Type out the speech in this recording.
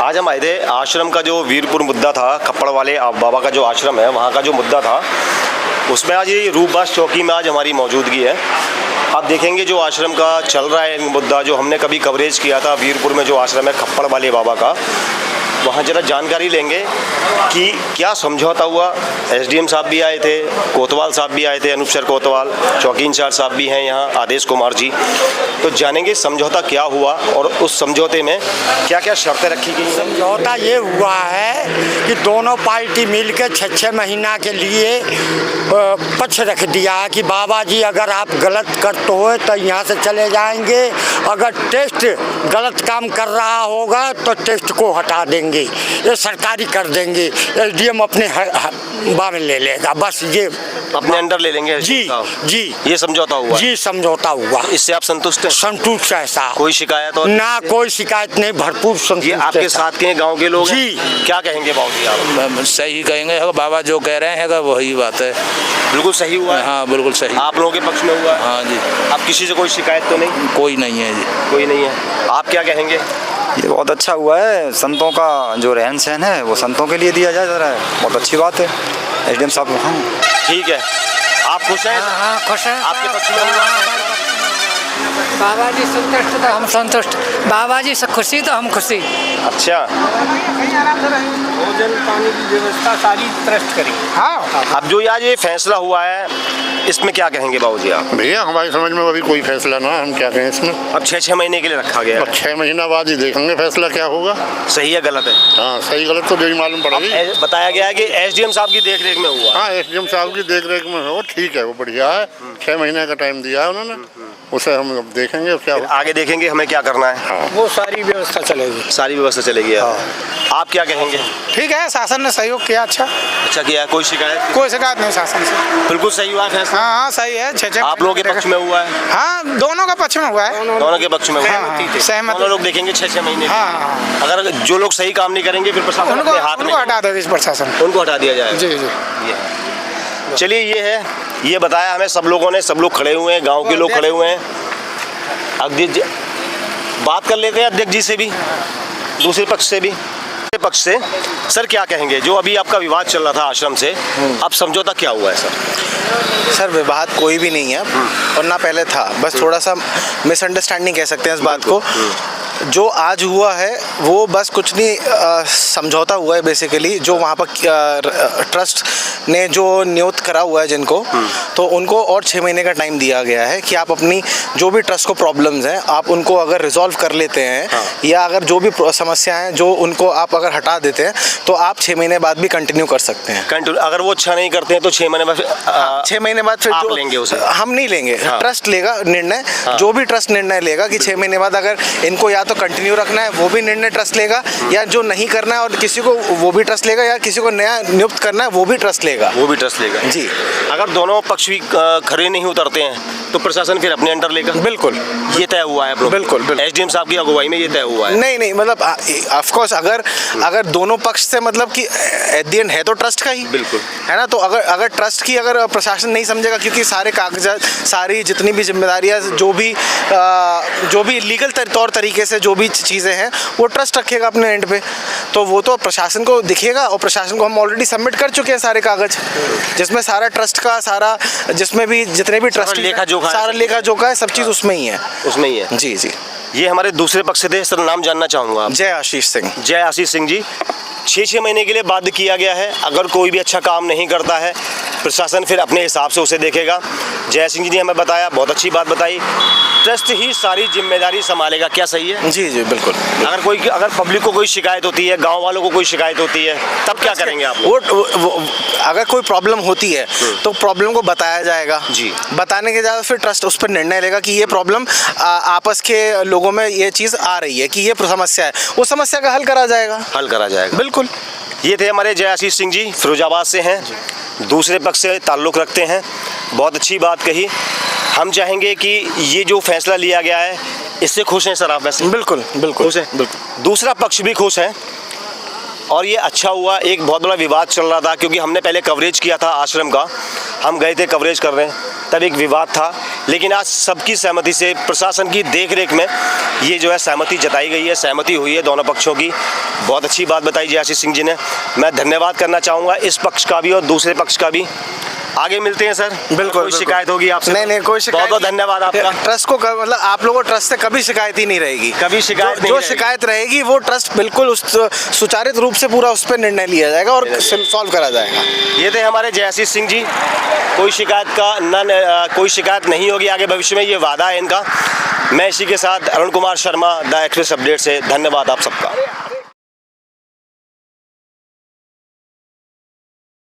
आज हम आए थे आश्रम का जो वीरपुर मुद्दा था, खप्पड़ वाले बाबा का जो आश्रम है वहाँ का जो मुद्दा था, उसमें आज ये रूपबास चौकी में आज हमारी मौजूदगी है। आप देखेंगे जो आश्रम का चल रहा है मुद्दा, जो हमने कभी कवरेज किया था वीरपुर में जो आश्रम है खप्पड़ वाले बाबा का, वहाँ ज़रा जानकारी लेंगे कि क्या समझौता हुआ। एसडीएम साहब भी आए थे, कोतवाल साहब भी आए थे, अनूप सर कोतवाल, चौकी इंचार्ज साहब भी हैं यहाँ, आदेश कुमार जी। तो जानेंगे समझौता क्या हुआ और उस समझौते में क्या क्या शर्तें रखी गई। समझौता ये हुआ है कि दोनों पार्टी मिलकर 6-6 महीना के लिए पक्ष रख दिया है कि बाबा जी अगर आप गलत करते हो तो यहाँ से चले जाएंगे, अगर टेस्ट गलत काम कर रहा होगा तो टेस्ट को हटा देंगे, ये सरकारी कर देंगे, एसडीएम अपने में ले लेगा, बस ये अपने अंडर ले लेंगे। जी ये समझौता हुआ। जी समझौता हुआ। इससे आप संतुष्ट हैं? संतुष्ट है साहब, कोई शिकायत और ना कोई शिकायत नहीं, भरपूर संतुष्ट। ये आपके साथ के गांव के लोग जी हैं? क्या कहेंगे बाबू आप? सही कहेंगे, बाबा जो कह रहे हैं वही बात है, बिल्कुल सही हुआ है। हाँ बिल्कुल सही, आप लोगों के पक्ष में हुआ है? हाँ जी। अब किसी से कोई शिकायत तो नहीं? कोई नहीं है जी, कोई नहीं है। आप क्या कहेंगे? ये बहुत अच्छा हुआ है, संतों का जो रहन सहन है वो संतों के लिए दिया जा रहा है, बहुत अच्छी बात है। एसडीएम साहब हाँ ठीक है। आप खुश हैं? हाँ खुश हैं। आपके पक्ष में हुआ? बाबा जी संतुष्ट तो हम संतुष्ट, बाबा जी से खुशी तो हम खुशी। अच्छा, भोजन पानी की व्यवस्था सारी ट्रस्ट करी। हाँ अब जो आज ये फैसला हुआ है इसमें क्या कहेंगे बाबूजी आप? भैया हमारी समझ में अभी कोई फैसला ना, हम क्या कहें इसमें। अब 6-6 महीने के लिए रखा गया है। अब 6 महीना बाद ही देखेंगे फैसला क्या होगा। सही है गलत है? हाँ सही गलत तो यही मालूम पड़ेगी। बताया गया है कि एसडीएम साहब की देखरेख में हुआ। हाँ एसडीएम साहब की देख रेख में हो, ठीक है, वो बढ़िया है। 6 महीने का टाइम दिया है उन्होंने, उसे हम अब देखेंगे क्या होगा। आगे देखेंगे हमें क्या करना है। हाँ वो सारी व्यवस्था चलेगी। सारी व्यवस्था चलेगी। आप क्या कहेंगे? ठीक है, शासन ने सहयोग किया, अच्छा किया है, कोई शिकायत? कोई शिकायत नहीं शासन से। बिल्कुल सही हुआ फैसला। हाँ सही है। 6-6 आप लोगों के पक्ष में हुआ है? हाँ दोनों का पक्ष में हुआ है। दोनों के पक्ष में हुआ हाँ, सहमत। दोनों लोग देखेंगे 6-6 महीने। हाँ अगर जो लोग सही काम नहीं करेंगे फिर प्रशासन अपने हाथ में, उनको हटा देगा इस प्रशासन, उनको हटा दिया जाएगा। जी जी। चलिए ये है, ये बताया हमें सब लोगों ने, सब लोग खड़े हुए हैं, गांव के लोग खड़े हुए हैं। अध्यक्ष जी बात कर लेते हैं, अध्यक्ष जी से भी, दूसरे पक्ष से भी। पक्ष से सर क्या कहेंगे, जो अभी आपका विवाद चल रहा था आश्रम से, अब समझौता क्या हुआ है सर? सर विवाद कोई भी नहीं है और ना पहले था, बस थोड़ा सा मिसअंडरस्टैंडिंग कह सकते हैं इस बात को। जो आज हुआ है वो बस कुछ नहीं, समझौता हुआ है बेसिकली। जो वहाँ पर ट्रस्ट ने जो नियुक्त करा हुआ है जिनको, तो उनको और 6 महीने का टाइम दिया गया है कि आप अपनी जो भी ट्रस्ट को प्रॉब्लम्स हैं आप उनको अगर रिजॉल्व कर लेते हैं, या अगर जो भी समस्याएं हैं जो उनको आप अगर हटा देते हैं तो आप 6 महीने बाद भी कंटिन्यू कर सकते हैं। अगर वो अच्छा नहीं करते हैं तो 6 महीने बाद 6 महीने बाद फिर आप जो लेंगे उसे? हम नहीं लेंगे, ट्रस्ट लेगा निर्णय। जो भी ट्रस्ट निर्णय लेगा कि 6 महीने बाद अगर इनको या तो कंटिन्यू रखना है वो भी निर्णय ट्रस्ट लेगा, या जो नहीं करना है और किसी को वो भी ट्रस्ट लेगा, या किसी को नया नियुक्त करना है वो भी ट्रस्ट लेगा। वो भी ट्रस्ट लेगा जी। अगर दोनों पक्ष भी खड़े नहीं उतरते हैं तो प्रशासन फिर अपने अंडर लेगा? बिल्कुल ये तय हुआ है? बिल्कुल। एसडीएम साहब की अगुवाई में ये तय हुआ है? नहीं मतलब ऑफ कोर्स अगर दोनों पक्ष से मतलब कि एट द एंड है तो ट्रस्ट का ही, बिल्कुल है ना। तो अगर ट्रस्ट की अगर प्रशासन नहीं समझेगा, क्योंकि सारे कागजात, सारी जितनी भी जिम्मेदारियां, जो भी लीगल तौर तरीके से जो भी चीज़ें हैं वो ट्रस्ट रखेगा अपने एंड पे, तो वो तो प्रशासन को दिखेगा। और प्रशासन को हम ऑलरेडी सबमिट कर चुके हैं सारे कागज, जिसमें सारा ट्रस्ट का सारा, जिसमें भी जितने भी ट्रस्ट सारा लेखा जोखा है, सब चीज़ उसमें ही है। उसमें ही है? जी जी। ये हमारे दूसरे पक्ष से थे, सर नाम जानना चाहूँगा। जय आशीष सिंह। जय आशीष सिंह जी, 6-6 महीने के लिए बाध्य किया गया है। अगर कोई भी अच्छा काम नहीं करता है प्रशासन फिर अपने हिसाब से उसे देखेगा। जय सिंह जी ने हमें बताया, बहुत अच्छी बात बताई, ट्रस्ट ही सारी जिम्मेदारी संभालेगा। क्या सही है? जी जी बिल्कुल। अगर पब्लिक को कोई शिकायत होती है, गांव वालों को कोई शिकायत होती है, तब क्या करेंगे आप? वो अगर कोई प्रॉब्लम होती है तो प्रॉब्लम को बताया जाएगा जी। बताने के बाद फिर ट्रस्ट उस पर निर्णय लेगा कि ये प्रॉब्लम आपस के लोगों में ये चीज़ आ रही है कि ये समस्या है, उस समस्या का हल करा जाएगा। बिल्कुल। ये थे हमारे जय आशीष सिंह जी, फिरोजाबाद से हैं, दूसरे पक्ष से ताल्लुक़ रखते हैं। बहुत अच्छी बात कही। हम चाहेंगे कि ये जो फैसला लिया गया है इससे खुश हैं सर आप? वैसे बिल्कुल खुश हैं? बिल्कुल। दूसरा पक्ष भी खुश है और ये अच्छा हुआ। एक बहुत बड़ा विवाद चल रहा था क्योंकि हमने पहले कवरेज किया था आश्रम का, हम गए थे कवरेज कर रहे हैं, तब एक विवाद था, लेकिन आज सबकी सहमति से प्रशासन की देखरेख में ये जो है सहमति जताई गई है, सहमति हुई है दोनों पक्षों की। बहुत अच्छी बात बताई जी आशीष सिंह जी ने। मैं धन्यवाद करना चाहूँगा इस पक्ष का भी और दूसरे पक्ष का भी। आगे मिलते हैं सर। बिल्कुल, कोई शिकायत होगी आपसे? नहीं, कोई शिकायत बहुत बहुत धन्यवाद आपका। ट्रस्ट को मतलब आप लोगों को ट्रस्ट से कभी शिकायत ही नहीं रहेगी। कभी शिकायत नहीं जो रहेगी। शिकायत रहेगी वो ट्रस्ट बिल्कुल उस सुचारित रूप से पूरा उस पर निर्णय लिया जाएगा और सॉल्व करा जाएगा। ये थे हमारे जयसीष सिंह जी। कोई शिकायत नहीं होगी आगे भविष्य में, ये वादा है इनका। मैं इसी के साथ Arun Kumar Sharma, the express update से। धन्यवाद आप सबका।